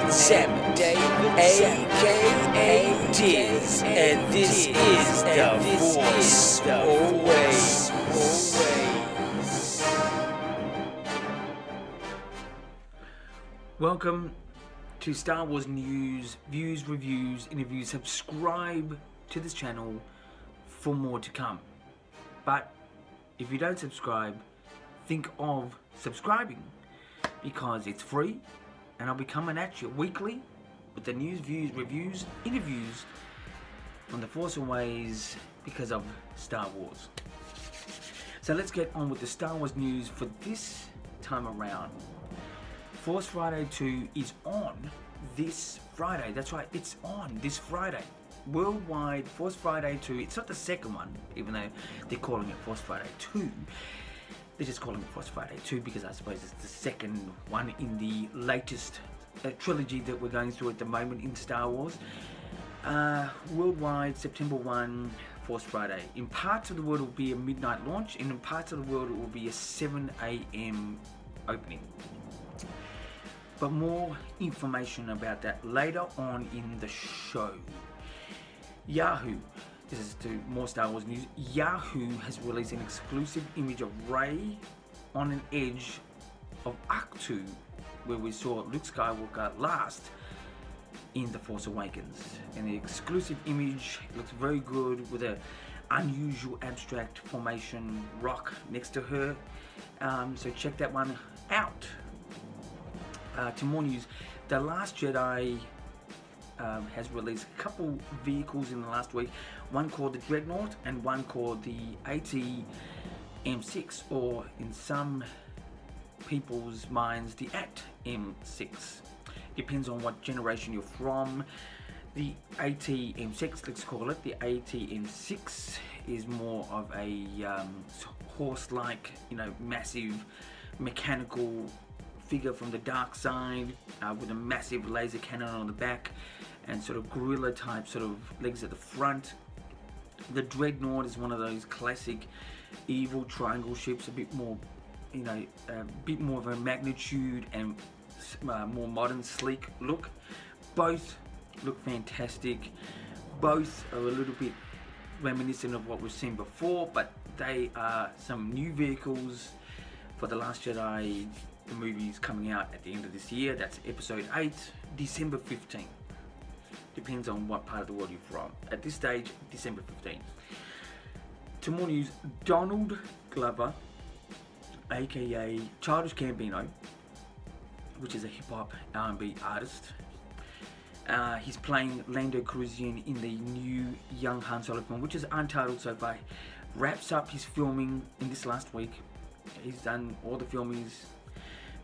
Salmon, aka Diz, and this is the Force Always. Welcome to Star Wars news, views, reviews, interviews. Subscribe to this channel for more to come. But if you don't subscribe, think of subscribing because it's free and I'll be coming at you weekly with the news, views, reviews, interviews on the Force Awakens because of Star Wars. So let's get on with the Star Wars news for this time around. Force Friday 2 is on this Friday. That's right, it's on this Friday. Worldwide Force Friday 2. It's not the second one, even though they're calling it Force Friday 2. They're just calling it Force Friday 2 because I suppose it's the second one in the latest trilogy that we're going through at the moment in Star Wars. Worldwide, September 1, Force Friday. In parts of the world it will be a midnight launch, and in parts of the world it will be a 7 a.m. opening. But more information about that later on in the show. Yahoo, this is to more Star Wars news. Yahoo has released an exclusive image of Rey on an edge of Ahch-To, where we saw Luke Skywalker last in The Force Awakens. And the exclusive image looks very good with an unusual abstract formation rock next to her. So check that one out. To more news, The Last Jedi has released a couple vehicles in the last week. One called the Dreadnought and one called the AT-M6, or in some people's minds, the AT-M6. Depends on what generation you're from. The AT-M6, let's call it, the AT-M6 is more of a horse-like, massive mechanical figure from the dark side with a massive laser cannon on the back and sort of gorilla type sort of legs at the front. The Dreadnought is one of those classic evil triangle ships, a bit more, a bit more of a magnitude and more modern, sleek look. Both look fantastic. Both are a little bit reminiscent of what we've seen before, but they are some new vehicles for The Last Jedi. The movie's coming out at the end of this year. That's episode 8, December 15th. Depends on what part of the world you're from. At this stage, December 15th. To more news, Donald Glover, aka Childish Gambino, which is a hip-hop R&B artist. He's playing Lando Calrissian in the new young Han Solo film, which is untitled so far. Wraps up his filming in this last week. He's done all the filming he's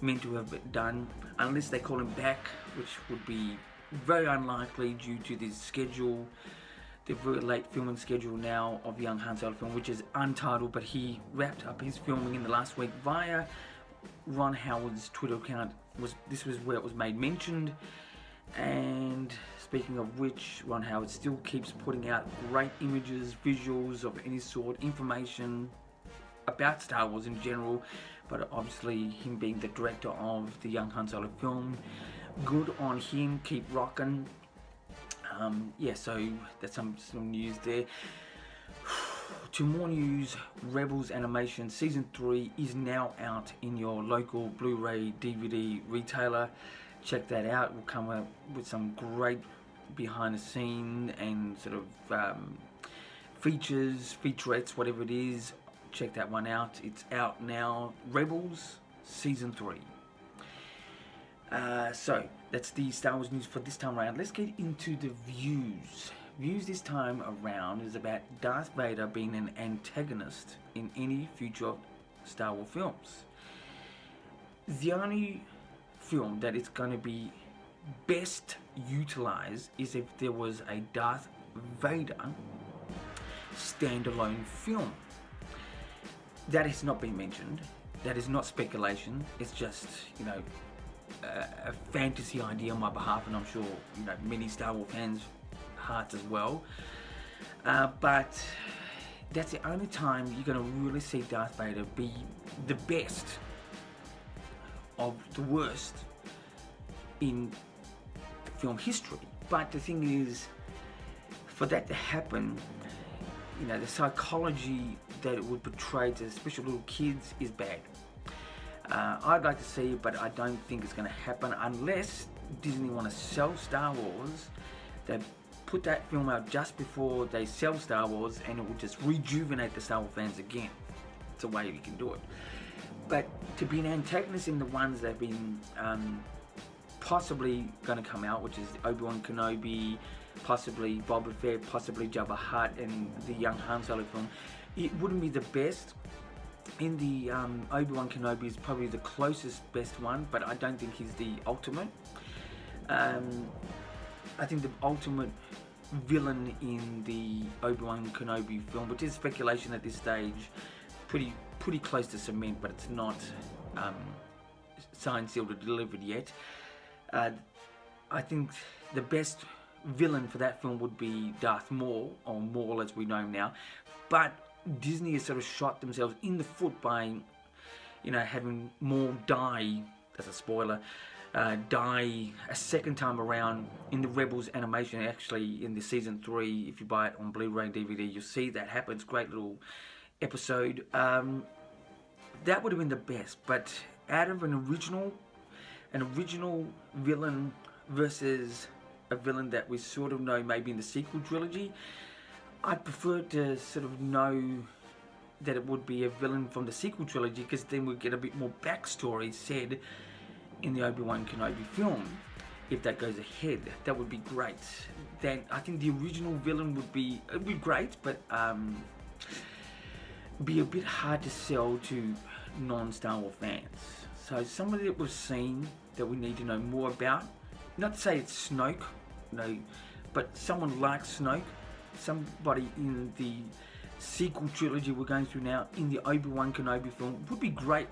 meant to have done, unless they call him back, which would be very unlikely due to the schedule, the very late filming schedule now of young Han Solo film, which is untitled, but he wrapped up his filming in the last week via Ron Howard's Twitter account. This was where it was made mentioned. And speaking of which, Ron Howard still keeps putting out great images, visuals of any sort, information about Star Wars in general, but obviously him being the director of the young Han Solo film, good on him, keep rocking. So that's some news there. To more news, Rebels Animation Season 3 is now out in your local Blu-ray DVD retailer. Check that out. We'll come up with some great behind the scene and sort of features, featurettes, whatever it is. Check that one out. It's out now. Rebels Season 3. So that's the Star Wars news for this time around. Let's get into the views. Views this time around is about Darth Vader being an antagonist in any future Star Wars films. The only film that it's going to be best utilized is if there was a Darth Vader standalone film. That has not been mentioned. That is not speculation. It's just, a fantasy idea on my behalf, and I'm sure, many Star Wars fans' hearts as well. But that's the only time you're going to really see Darth Vader be the best of the worst in film history. But the thing is, for that to happen, you know, the psychology that it would portray to especially little kids is bad. I'd like to see it, but I don't think it's going to happen unless Disney want to sell Star Wars. They put that film out just before they sell Star Wars, and it will just rejuvenate the Star Wars fans again. It's a way you can do it. But to be an antagonist in the ones that have been possibly going to come out, which is Obi-Wan Kenobi, possibly Boba Fett, possibly Jabba the Hutt, and the young Han Solo film, it wouldn't be the best. In the Obi-Wan Kenobi is probably the closest best one, but I don't think he's the ultimate. I think the ultimate villain in the Obi-Wan Kenobi film, which is speculation at this stage, pretty close to cement, but it's not signed, sealed, or delivered yet. I think the best villain for that film would be Darth Maul, or Maul as we know him now. But Disney has sort of shot themselves in the foot by, you know, having Maul die, that's a spoiler, die a second time around in the Rebels animation. Actually, in the season 3, if you buy it on Blu-ray and DVD, you'll see that happens. Great little episode. That would have been the best, but out of an original villain versus a villain that we sort of know maybe in the sequel trilogy, I'd prefer to sort of know that it would be a villain from the sequel trilogy, because then we'd get a bit more backstory said in the Obi-Wan Kenobi film. If that goes ahead, that would be great. Then I think the original villain would be great, but be a bit hard to sell to non-Star Wars fans. So somebody that we've seen that we need to know more about, not to say it's Snoke, no, but someone like Snoke, somebody in the sequel trilogy we're going through now, in the Obi-Wan Kenobi film, would be great.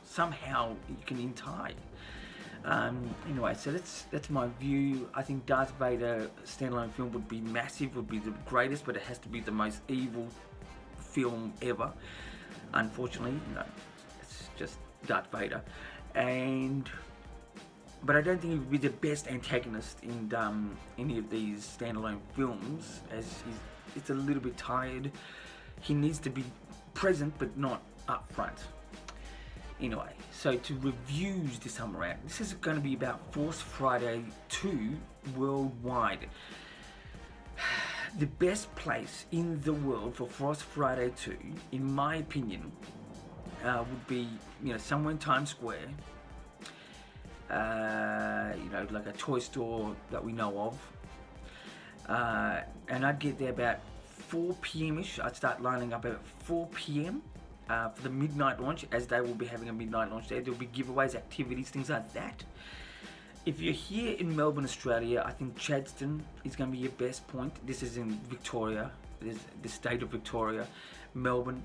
Somehow you can tie. Anyway, so that's my view. I think Darth Vader standalone film would be massive, would be the greatest, but it has to be the most evil film ever. Unfortunately, it's just Darth Vader. But I don't think he would be the best antagonist in any of these standalone films, as it's a little bit tired. He needs to be present, but not up front. Anyway, so to reviews this time around, this is going to be about Force Friday 2 worldwide. The best place in the world for Force Friday 2, in my opinion, would be, somewhere in Times Square. Like a toy store that we know of. And I'd get there about 4 p.m-ish. I'd start lining up at 4 p.m. For the midnight launch, as they will be having a midnight launch there. There'll be giveaways, activities, things like that. If you're here in Melbourne, Australia, I think Chadstone is going to be your best point. This is in Victoria. There's the state of Victoria. Melbourne,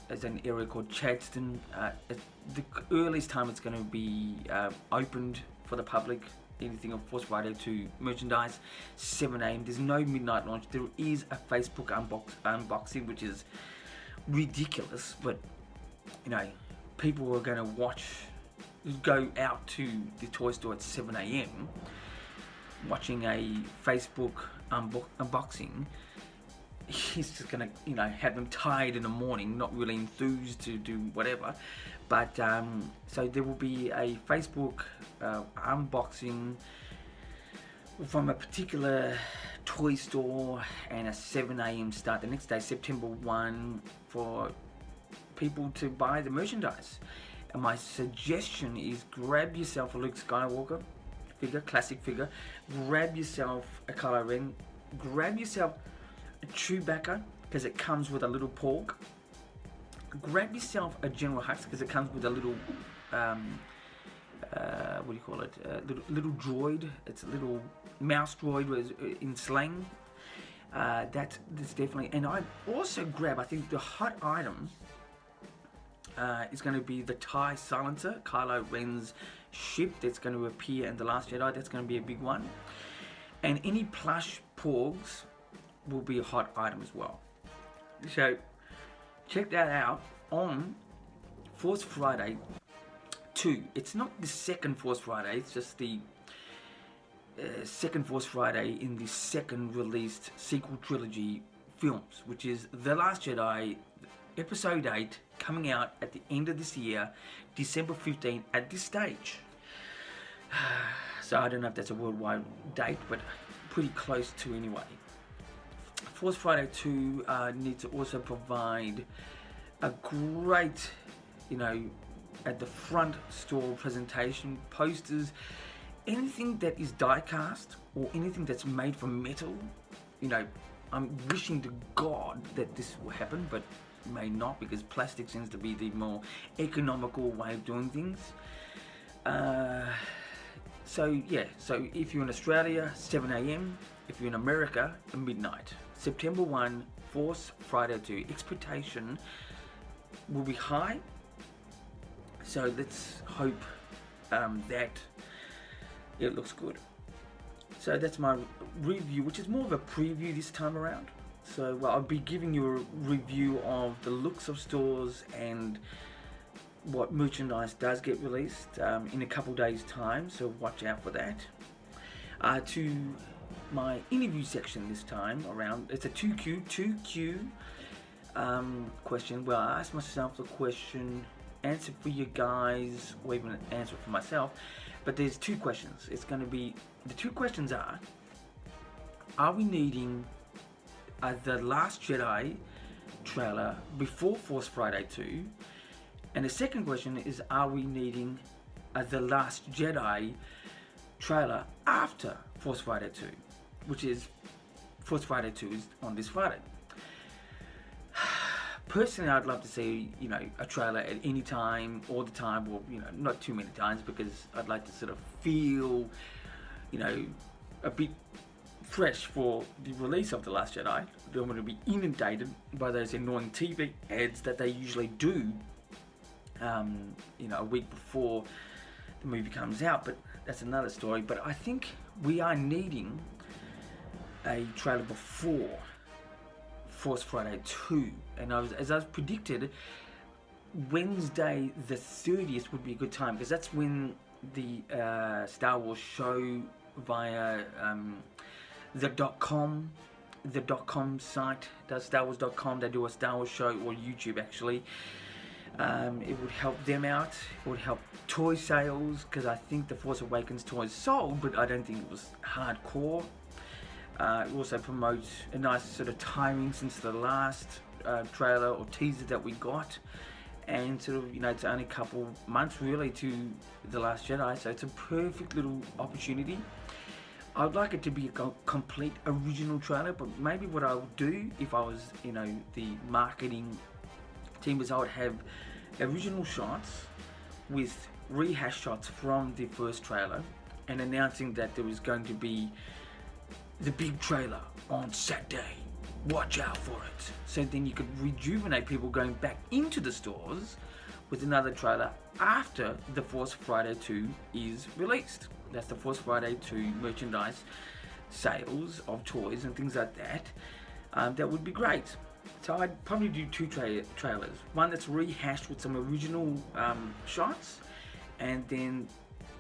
there's an area called Chadstone. The earliest time it's going to be opened for the public, anything of Force Friday 2 merchandise, 7 a.m. There's no midnight launch. There is a Facebook unboxing, which is ridiculous, but people are going to go out to the toy store at 7 a.m. watching a Facebook unboxing. He's just gonna, have them tired in the morning, not really enthused to do whatever. But so there will be a Facebook unboxing from a particular toy store, and a 7 a.m. start the next day, September 1, for people to buy the merchandise. And my suggestion is grab yourself a Luke Skywalker figure, classic figure. Grab yourself a Kylo Ren. Grab yourself a Chewbacca, because it comes with a little porg. Grab yourself a General Hux, because it comes with a little little droid. It's a little mouse droid in slang. That's definitely. And I'd also grab, I think the hot item is going to be the TIE silencer, Kylo Ren's ship that's going to appear in The Last Jedi. That's going to be a big one. And any plush porgs will be a hot item as well. So check that out on Force Friday 2. It's not the second Force Friday, it's just the second Force Friday in the second released sequel trilogy films, which is The Last Jedi, Episode 8, coming out at the end of this year, December 15 at this stage. So I don't know if that's a worldwide date, but pretty close to anyway. Force Friday 2 needs to also provide a great, at the front store presentation, posters, anything that is die-cast or anything that's made from metal. I'm wishing to God that this will happen, but may not, because plastic seems to be the more economical way of doing things. So if you're in Australia, 7 a.m. If you're in America, midnight. September 1, Force Friday 2. Expectation will be high. So let's hope that it looks good. So that's my review, which is more of a preview this time around. So I'll be giving you a review of the looks of stores and what merchandise does get released in a couple days time, so watch out for that. To my interview section this time around, it's a 2Q question. Well, I asked myself the question, answer for you guys, or even answer for myself, but there's two questions. It's going to be, the two questions are we needing The Last Jedi trailer before Force Friday 2? And the second question is, are we needing The Last Jedi trailer after Force Friday 2? Which is, Force Friday 2 is on this Friday. Personally, I'd love to see, a trailer at any time, all the time, or, not too many times, because I'd like to sort of feel, a bit fresh for the release of The Last Jedi. I don't want to be inundated by those annoying TV ads that they usually do, a week before the movie comes out, but that's another story. But I think we are needing a trailer before Force Friday 2, and as I was predicted, Wednesday the 30th would be a good time, because that's when the Star Wars show via the .com site, does StarWars.com, they do a Star Wars show, or YouTube actually. It would help them out. It would help toy sales, because I think the Force Awakens toys sold, but I don't think it was hardcore. It also promotes a nice sort of timing since the last trailer or teaser that we got, and sort of, it's only a couple months really to The Last Jedi, so it's a perfect little opportunity. I'd like it to be a complete original trailer, but maybe what I would do if I was, the marketing team, is I would have original shots with rehash shots from the first trailer, and announcing that there was going to be the big trailer on Saturday. Watch out for it. So then you could rejuvenate people going back into the stores with another trailer after the Force Friday 2 is released. That's the Force Friday 2 merchandise sales of toys and things like that. That would be great. So I'd probably do two trailers. One that's rehashed with some original shots, and then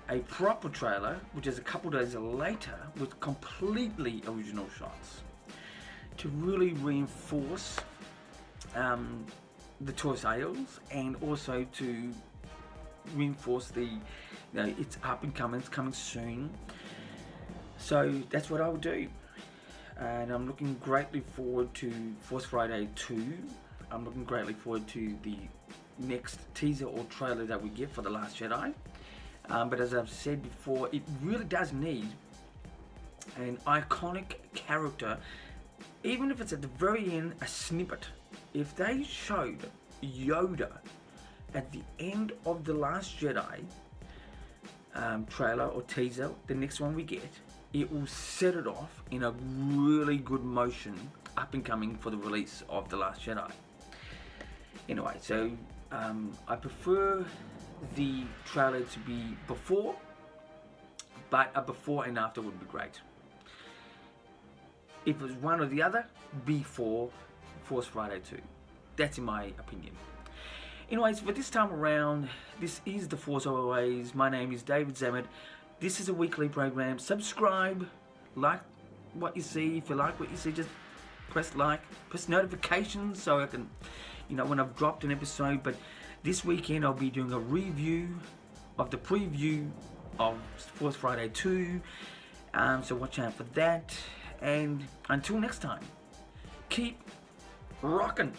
a proper trailer, which is a couple days later, with completely original shots, to really reinforce the toy sales, and also to reinforce the, it's up and coming, it's coming soon. So that's what I would do. And I'm looking greatly forward to Force Friday 2. I'm looking greatly forward to the next teaser or trailer that we get for The Last Jedi. But as I've said before, it really does need an iconic character, even if it's at the very end, a snippet. If they showed Yoda at the end of The Last Jedi trailer or teaser, the next one we get, it will set it off in a really good motion up and coming for the release of The Last Jedi. Anyway, so I prefer the trailer to be before, but a before and after would be great. If it was one or the other, before Force Friday 2. That's in my opinion. Anyways, for this time around, this is The Force Always. My name is David Zammit. This is a weekly program. Subscribe, like what you see. If you like what you see, just press like, press notifications so I can, when I've dropped an episode. But this weekend I'll be doing a review of the preview of Force Friday 2. So watch out for that. And until next time, keep rocking.